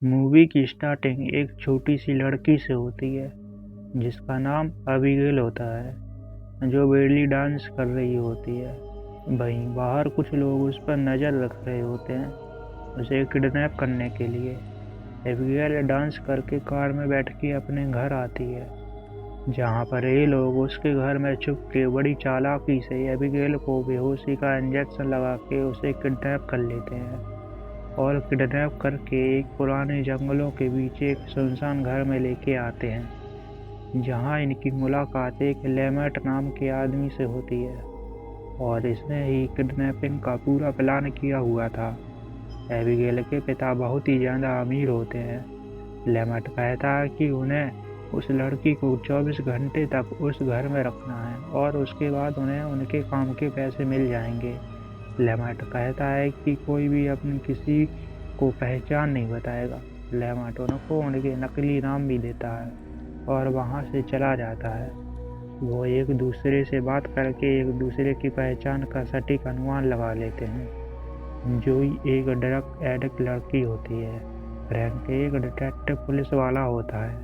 Movie की starting एक छोटी सी लड़की से होती है जिसका नाम अबीगेल होता है, जो बेली डांस कर रही होती है। वहीं बाहर कुछ लोग उस पर नज़र रख रहे होते हैं, उसे किडनैप करने के लिए। एबिगेल डांस करके कार में बैठ के अपने घर आती है, जहाँ पर ये लोग उसके घर में छुप के बड़ी चालाकी से एबिगेल को बेहोशी का इंजेक्शन लगा के उसे किडनैप कर लेते हैं और किडनैप करके एक पुराने जंगलों के बीच एक सुनसान घर में लेके आते हैं, जहां इनकी मुलाकात एक लेमैट नाम के आदमी से होती है और इसने ही किडनैपिंग का पूरा प्लान किया हुआ था। एबिगेल के पिता बहुत ही ज़्यादा अमीर होते हैं। लेमैट कहता है कि उन्हें उस लड़की को 24 घंटे तक उस घर में रखना है और उसके बाद उन्हें उनके काम के पैसे मिल जाएंगे। लेमैट कहता है कि कोई भी अपनी किसी को पहचान नहीं बताएगा। लेमैट उनको उनके नकली नाम भी देता है और वहाँ से चला जाता है। वो एक दूसरे से बात करके एक दूसरे की पहचान का सटीक अनुमान लगा लेते हैं। जोई एक ड्रग एडिक्ट लड़की होती है। फ्रैंक एक डिटेक्टिव पुलिस वाला होता है।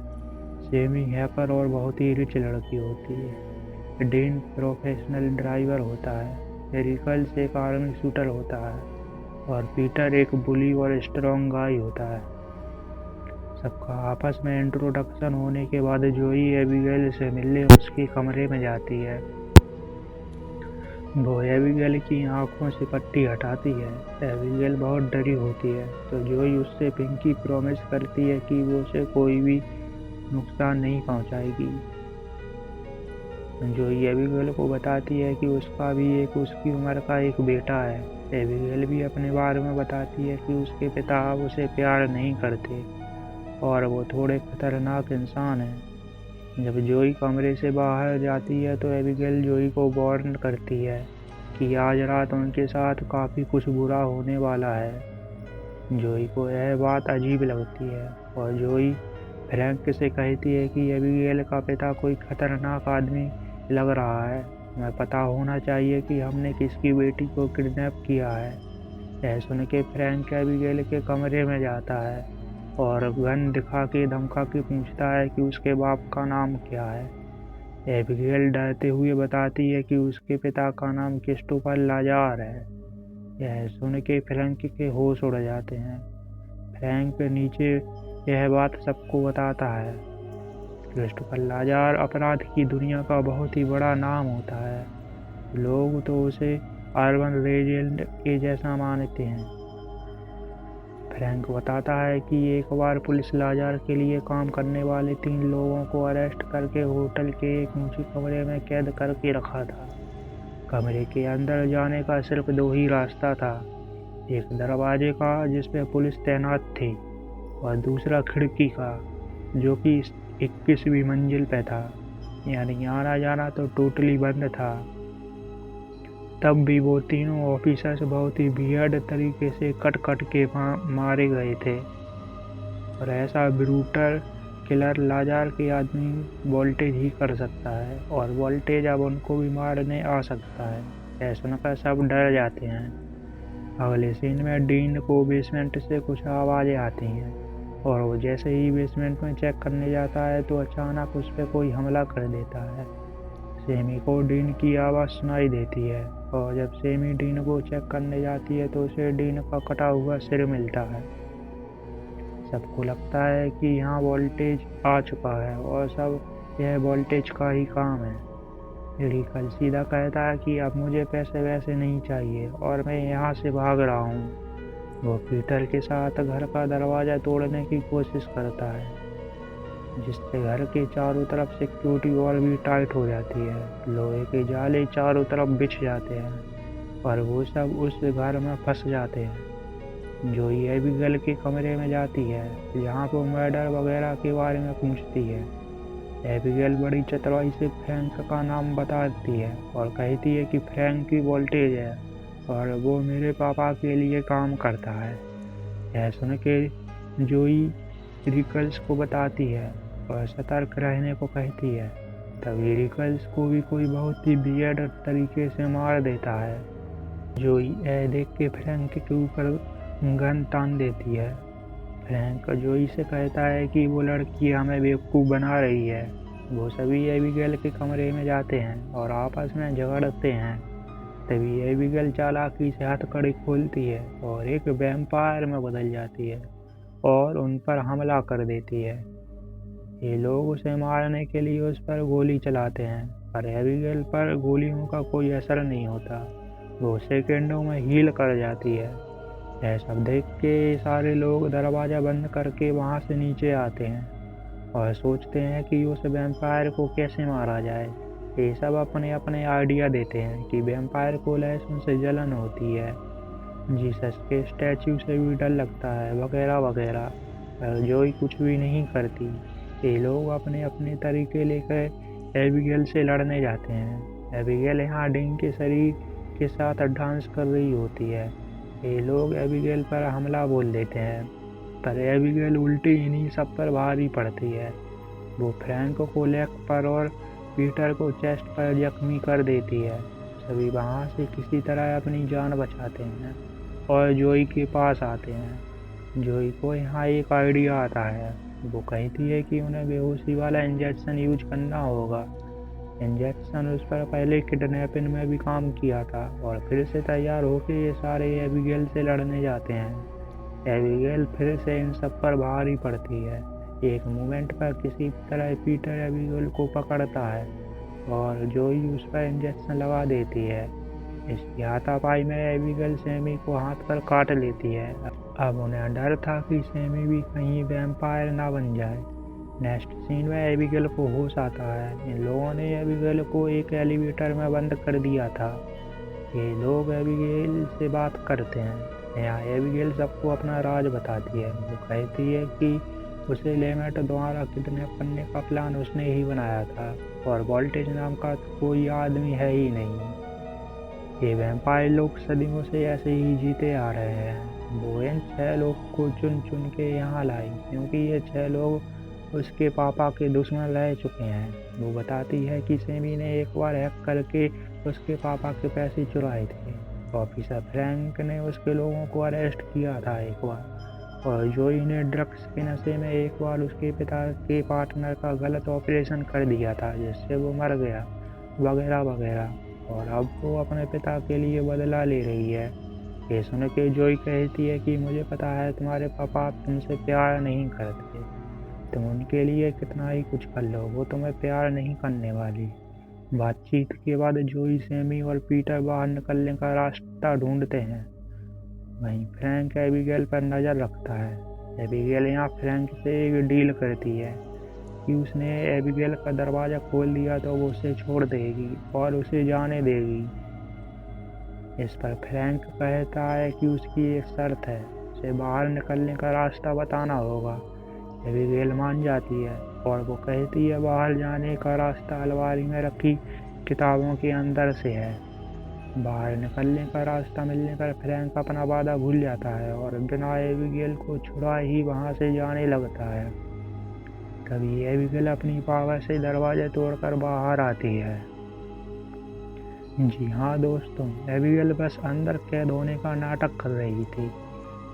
सेमी हैकर और बहुत ही रिच लड़की होती है। डीन प्रोफेशनल ड्राइवर होता है। रिकल्स एक आर्मी शूटर होता है और पीटर एक बुली और स्ट्रॉन्ग गाय होता है। सबका आपस में इंट्रोडक्शन होने के बाद जोई एबिगेल से मिलने उसके कमरे में जाती है। वो एबिगेल की आंखों से पट्टी हटाती है। एबिगेल बहुत डरी होती है तो जोई उससे पिंकी प्रॉमिस करती है कि वो उसे कोई भी नुकसान नहीं पहुंचाएगी। जोई एबिगेल को बताती है कि उसका भी एक उसकी उम्र का एक बेटा है। एबिगेल भी अपने बारे में बताती है कि उसके पिता अब उसे प्यार नहीं करते और वो थोड़े खतरनाक इंसान हैं। जब जोई कमरे से बाहर जाती है तो एबिगेल जोई को वार्न करती है कि आज रात उनके साथ काफ़ी कुछ बुरा होने वाला है। जोई को यह बात अजीब लगती है और जोई फ्रैंक से कहती है कि एबिगेल का पिता कोई खतरनाक आदमी लग रहा है। हमें पता होना चाहिए कि हमने किसकी बेटी को किडनैप किया है। यह सुन के फ्रैंक एबिगेल के कमरे में जाता है और गन दिखा के धमका के पूछता है कि उसके बाप का नाम क्या है। एबिगेल डरते हुए बताती है कि उसके पिता का नाम क्रिस्टोफर लाजार है। यह सुन के फ्रैंक के होश उड़ जाते हैं। फ्रैंक नीचे यह बात सबको बताता है। क्रिस्टोफर लाजार अपराध की दुनिया का बहुत ही बड़ा नाम होता है। लोग तो उसे अर्बन लेजेंड के जैसा मानते हैं। फ्रैंक बताता है कि एक बार पुलिस लाजार के लिए काम करने वाले 3 लोगों को अरेस्ट करके होटल के एक ऊंचे कमरे में कैद करके रखा था। कमरे के अंदर जाने का सिर्फ 2 ही रास्ता था, एक दरवाजे का जिस पे पुलिस तैनात थी और दूसरा खिड़की का जो कि 21वीं मंजिल पे था, यानी आना जाना तो टोटली बंद था। तब भी वो तीनों ऑफिसर्स बहुत ही वियर्ड तरीके से कट के मारे गए थे और ऐसा ब्रूटल किलर लाजार के आदमी वोल्टेज ही कर सकता है और वोल्टेज अब उनको भी मारने आ सकता है। ऐसा सुनकर सब डर जाते हैं। अगले सीन में डीन को बेसमेंट से कुछ आवाज़ें आती हैं और वो जैसे ही बेसमेंट में चेक करने जाता है तो अचानक उस पर कोई हमला कर देता है। सेमी को डीन की आवाज़ सुनाई देती है और जब सेमी डीन को चेक करने जाती है तो उसे डीन का कटा हुआ सिर मिलता है। सबको लगता है कि यहाँ वोल्टेज आ चुका है और सब यह वोल्टेज का ही काम है। रिकल सीधा कहता है कि अब मुझे पैसे वैसे नहीं चाहिए और मैं यहाँ से भाग रहा हूँ। वो पीटर के साथ घर का दरवाज़ा तोड़ने की कोशिश करता है, जिससे घर के चारों तरफ सिक्योरिटी वॉल भी टाइट हो जाती है। लोहे के जाले चारों तरफ बिछ जाते हैं और वो सब उस घर में फंस जाते हैं। जोई एबिगेल के कमरे में जाती है, जहाँ वो मर्डर वगैरह के बारे में पूछती है। एबिगेल बड़ी चतुराई से फ्रैंक का नाम बताती है और कहती है कि फ्रैंक की वोल्टेज है और वो मेरे पापा के लिए काम करता है। यह सुन के जोई रिकल्स को बताती है और सतर्क रहने को कहती है। तभी रिकल्स को भी कोई बहुत ही वियर्ड तरीके से मार देता है। जोई यह देख के फ्रैंक के ऊपर गन तान देती है फ्रैंक जोई से कहता है कि वो लड़की हमें बेवकूफ़ बना रही है। वो सभी एबिगेल के कमरे में जाते हैं और आपस में झगड़ते हैं। तभी एबिगेल चालाकी से हथकड़ी खोलती है और एक वैम्पायर में बदल जाती है और उन पर हमला कर देती है। ये लोग उसे मारने के लिए उस पर गोली चलाते हैं, पर एबिगेल पर गोलियों का कोई असर नहीं होता। वो सेकंडों में हील कर जाती है। यह सब देख के सारे लोग दरवाज़ा बंद करके वहाँ से नीचे आते हैं और सोचते हैं कि उस वैम्पायर को कैसे मारा जाए। ये सब अपने अपने आइडिया देते हैं कि वैम्पायर को लहसुन से जलन होती है, जीसस के स्टैचू से भी डर लगता है, वगैरह वगैरह। पर जोई कुछ भी नहीं करती। ये लोग अपने अपने तरीके लेकर एबिगेल से लड़ने जाते हैं। एबिगेल यहाँ डिंग के शरीर के साथ डांस कर रही होती है। ये लोग एबिगेल पर हमला बोल देते हैं, पर एबिगेल उल्टी इन्हीं सब पर भारी पड़ती है। वो फ्रैंक को लेग पर और पीटर को चेस्ट पर जख्मी कर देती है। सभी वहाँ से किसी तरह अपनी जान बचाते हैं और जोई के पास आते हैं। जोई को यहाँ एक आइडिया आता है। वो कहती है कि उन्हें बेहोशी वाला इंजेक्शन यूज करना होगा। इंजेक्शन उस पर पहले किडनैपिंग में भी काम किया था और फिर से तैयार होकर ये सारे एबिगेल से लड़ने जाते हैं। एबिगेल फिर से इन सब पर भारी पड़ती है। एक मोमेंट पर किसी तरह पीटर एबिगेल को पकड़ता है और जोई उस पर इंजेक्शन लगा देती है। इसकी हाथापाई में एबिगेल सैमी को हाथ पर काट लेती है। अब उन्हें डर था कि सैमी भी कहीं वैम्पायर ना बन जाए। नेक्स्ट सीन में एबिगेल को होश आता है। इन लोगों ने एबिगेल को एक एलिवेटर में बंद कर दिया था। ये लोग एबिगेल से बात करते हैं। यहाँ एबिगेल सबको अपना राज बताती है। वो कहती है कि उसे लेमेट द्वारा किडनैप करने का प्लान उसने ही बनाया था और वोल्टेज नाम का कोई आदमी है ही नहीं। ये वैम्पायर लोग सदियों से ऐसे ही जीते आ रहे हैं। वो इन 6 लोग को चुन चुन के यहाँ लाई क्योंकि ये 6 लोग उसके पापा के दुश्मन रह चुके हैं। वो बताती है कि सैमी ने एक बार हैक करके उसके पापा के पैसे चुराए थे। ऑफिसर फ्रैंक ने उसके लोगों को अरेस्ट किया था एक बार, और जोई ने ड्रग्स के नशे में एक बार उसके पिता के पार्टनर का गलत ऑपरेशन कर दिया था जिससे वो मर गया, वगैरह वगैरह। और अब वो अपने पिता के लिए बदला ले रही है। ये सुन के जोई कहती है कि मुझे पता है तुम्हारे पापा तुमसे प्यार नहीं करते। तुम उनके लिए कितना ही कुछ कर लो, वो तुम्हें प्यार नहीं करने वाली। बातचीत के बाद जोई, सैमी और पीटर बाहर निकलने का रास्ता ढूंढते हैं। वहीं फ्रैंक एबिगेल पर नज़र रखता है। एबिगेल यहाँ फ्रैंक से एक डील करती है कि उसने एबिगेल का दरवाज़ा खोल दिया तो वो उसे छोड़ देगी और उसे जाने देगी। इस पर फ्रैंक कहता है कि उसकी एक शर्त है, उसे बाहर निकलने का रास्ता बताना होगा। एबिगेल मान जाती है और वो कहती है बाहर जाने का रास्ता अलमारी में रखी किताबों के अंदर से है। बाहर निकलने का रास्ता मिलने पर फ्रैंक अपना वादा भूल जाता है और बिना एबिगेल को छुड़ाए ही वहाँ से जाने लगता है। तभी एबिगेल अपनी पावर से दरवाजे तोड़कर बाहर आती है। जी हाँ दोस्तों, एबिगेल बस अंदर कैद होने का नाटक कर रही थी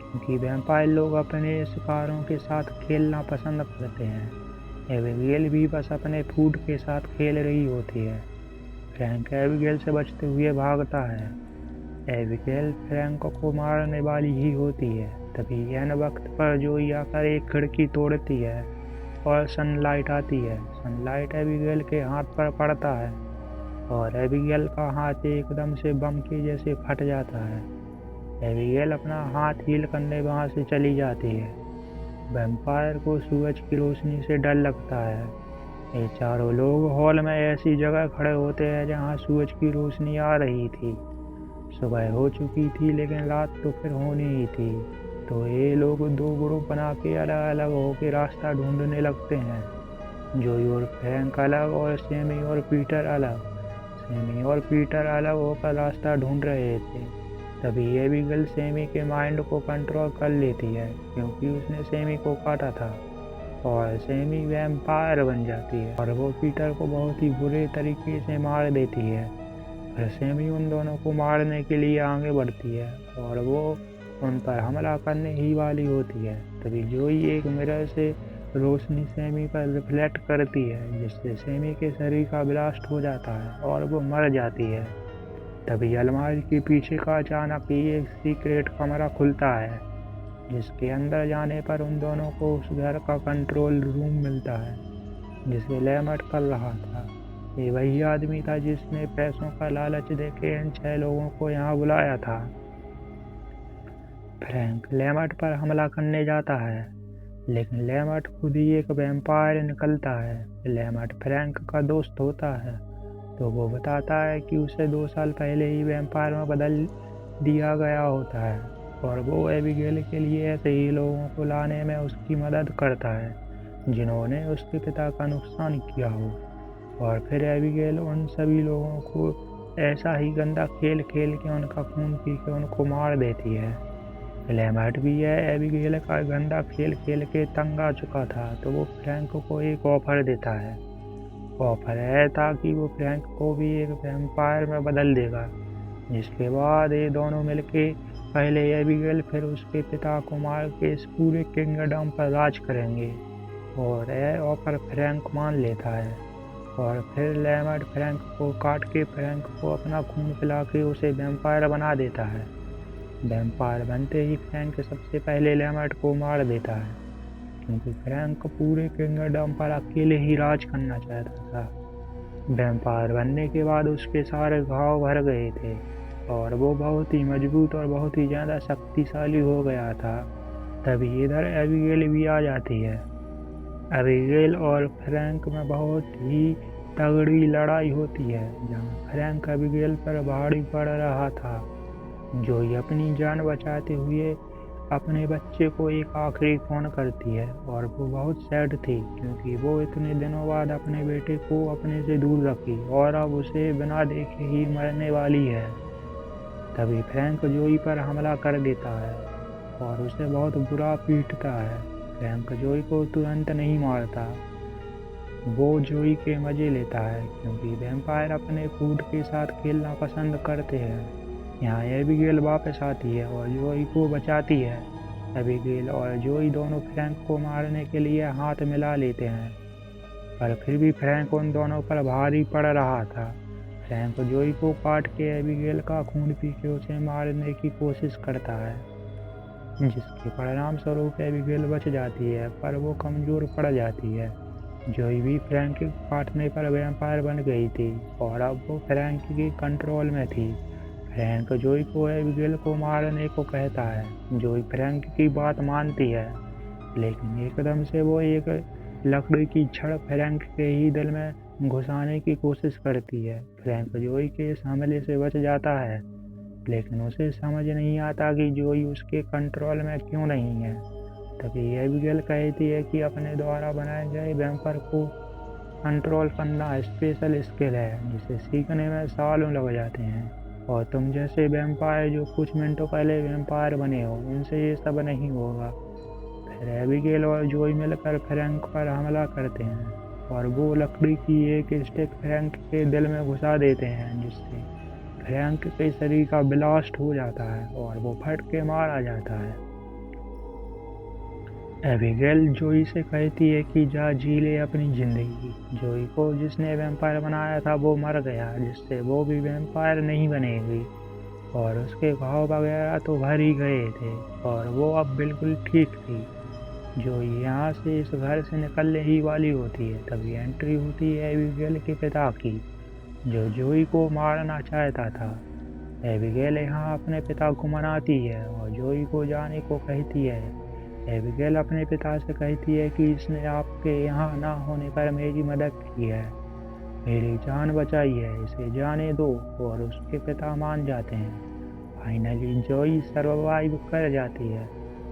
क्योंकि वैम्पायर लोग अपने शिकारों के साथ खेलना पसंद करते हैं। एबिगेल भी बस अपने फूड के साथ खेल रही होती है। फ्रैंक एबिगेल से बचते हुए भागता है। एबिगेल फ्रैंक को मारने वाली ही होती है। तभी एन वक्त पर जोई आकर एक खिड़की तोड़ती है और सनलाइट आती है। सनलाइट एबिगेल के हाथ पर पड़ता है और एबिगेल का हाथ एकदम से बम के जैसे फट जाता है। एबिगेल अपना हाथ हील करने वहाँ से चली जाती है। वैम्पायर को सूरज की रोशनी से डर लगता है। ये चारों लोग हॉल में ऐसी जगह खड़े होते हैं जहाँ सूरज की रोशनी आ रही थी। सुबह हो चुकी थी लेकिन रात तो फिर होनी ही थी। तो ये लोग 2 ग्रुप बना के अलग अलग होकर रास्ता ढूंढने लगते हैं। जोई और फ्रैंक अलग और सैमी और पीटर अलग। सैमी और पीटर अलग होकर रास्ता ढूंढ रहे थे। तभी एबिगेल सैमी के माइंड को कंट्रोल कर लेती है क्योंकि उसने सैमी को काटा था और सैमी वैम्पायर बन जाती है और वो पीटर को बहुत ही बुरे तरीके से मार देती है। फिर सैमी उन दोनों को मारने के लिए आगे बढ़ती है और वो उन पर हमला करने ही वाली होती है। तभी जोई एक मिरर से रोशनी सैमी पर रिफ्लेक्ट करती है, जिससे सैमी के शरीर का ब्लास्ट हो जाता है और वो मर जाती है। तभी अलमारी के पीछे का अचानक ही एक सीक्रेट कमरा खुलता है, जिसके अंदर जाने पर उन दोनों को उस घर का कंट्रोल रूम मिलता है जिसे लेमट कर रहा था। ये वही आदमी था जिसने पैसों का लालच देके इन 6 लोगों को यहाँ बुलाया था। फ्रैंक लेमट पर हमला करने जाता है, लेकिन लेमट खुद ही एक वैम्पायर निकलता है। लेमट फ्रैंक का दोस्त होता है, तो वो बताता है कि उसे 2 साल पहले ही वैम्पायर में बदल दिया गया होता है और वो एबिगेल के लिए ऐसे ही लोगों को लाने में उसकी मदद करता है जिन्होंने उसके पिता का नुकसान किया हो। और फिर एबिगेल उन सभी लोगों को ऐसा ही गंदा खेल खेल के उनका खून पी के उनको मार देती है। लेमट भी एबिगेल का गंदा खेल खेल के तंग आ चुका था, तो वो फ्रैंक को एक ऑफर देता है। ऑफर है ताकि वो फ्रैंक को भी एक वैम्पायर में बदल देगा, जिसके बाद ये दोनों मिलके पहले एबिगेल फिर उसके पिता को मार के इस पूरे किंगडम पर राज करेंगे। और यह ऑफर फ्रैंक मान लेता है और फिर लेमट फ्रैंक को काट के फ्रैंक को अपना खून पिला के उसे वैम्पायर बना देता है। वैम्पायर बनते ही फ्रैंक सबसे पहले लेमट को मार देता है, क्योंकि फ्रैंक पूरे किंगडम पर अकेले ही राज करना चाहता था। वैम्पायर बनने के बाद उसके सारे घाव भर गए थे और वो बहुत ही मजबूत और बहुत ही ज़्यादा शक्तिशाली हो गया था। तभी इधर एबिगेल भी आ जाती है। एबिगेल और फ्रैंक में बहुत ही तगड़ी लड़ाई होती है, जहाँ फ्रैंक एबिगेल पर भारी पड़ रहा था। जोई अपनी जान बचाते हुए अपने बच्चे को एक आखिरी फ़ोन करती है और वो बहुत सैड थी, क्योंकि वो इतने दिनों बाद अपने बेटे को अपने से दूर रखी और अब उसे बिना देखे ही मरने वाली है। तभी फ्रैंक जोई पर हमला कर देता है और उसे बहुत बुरा पीटता है। फ्रैंक जोई को तुरंत नहीं मारता, वो जोई के मज़े लेता है, क्योंकि वैम्पायर अपने फूड के साथ खेलना पसंद करते हैं। यहाँ एबिगेल वापस आती है और जोई को बचाती है। एबिगेल और जोई दोनों फ्रैंक को मारने के लिए हाथ मिला लेते हैं, पर फिर भी फ्रैंक उन दोनों पर भारी पड़ रहा था। फ्रैंक जोई को काट के एबिगेल का खून पी के उसे मारने की कोशिश करता है, जिसके परिणाम स्वरूप एबिगेल बच जाती है, पर वो कमज़ोर पड़ जाती है। जोई भी फ्रैंक के काटने पर वैम्पायर बन गई थी और अब वो फ्रैंक के कंट्रोल में थी। फ्रैंक जोई को एबिगेल को मारने को कहता है। जोई फ्रैंक की बात मानती है, लेकिन एकदम से वो एक लकड़ी की छड़ फ्रैंक के ही दिल में घुसाने की कोशिश करती है। फ्रैंक जोई के इस हमले से बच जाता है, लेकिन उसे समझ नहीं आता कि जोई उसके कंट्रोल में क्यों नहीं है। तभी एबिगेल कहती है कि अपने द्वारा बनाए गए वैम्पायर को कंट्रोल करना स्पेशल स्किल है, जिसे सीखने में सालों लग जाते हैं, और तुम जैसे वैम्पायर जो कुछ मिनटों पहले वैम्पायर बने हो, उनसे ये सब नहीं होगा। फिर एबिगेल और जोई मिलकर फ्रैंक पर हमला करते हैं और वो लकड़ी की एक स्टिक फ्रैंक के दिल में घुसा देते हैं, जिससे फ्रैंक के शरीर का ब्लास्ट हो जाता है और वो फट के मारा जाता है। एबिगेल जोई से कहती है कि जा जी ले अपनी ज़िंदगी। जोई को जिसने वैम्पायर बनाया था वो मर गया, जिससे वो भी वैम्पायर नहीं बनेगी, और उसके घाव वगैरह तो भर ही गए थे और वो अब बिल्कुल ठीक थी। जोई यहाँ से इस घर से निकलने ही वाली होती है, तभी एंट्री होती है एबिगेल के पिता की, जो जोई को मारना चाहता था। एबिगेल यहाँ अपने पिता को मनाती है और जोई को जाने को कहती है। एबिगेल अपने पिता से कहती है कि इसने आपके यहाँ ना होने पर मेरी मदद की है, मेरी जान बचाई है, इसे जाने दो, और उसके पिता मान जाते हैं। फाइनली जोई सर्वाइव कर जाती है।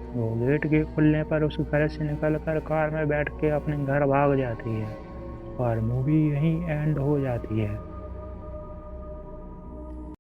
वो गेट के खुलने पर उस घर से निकलकर कार में बैठ के अपने घर भाग जाती है और मूवी यहीं एंड हो जाती है।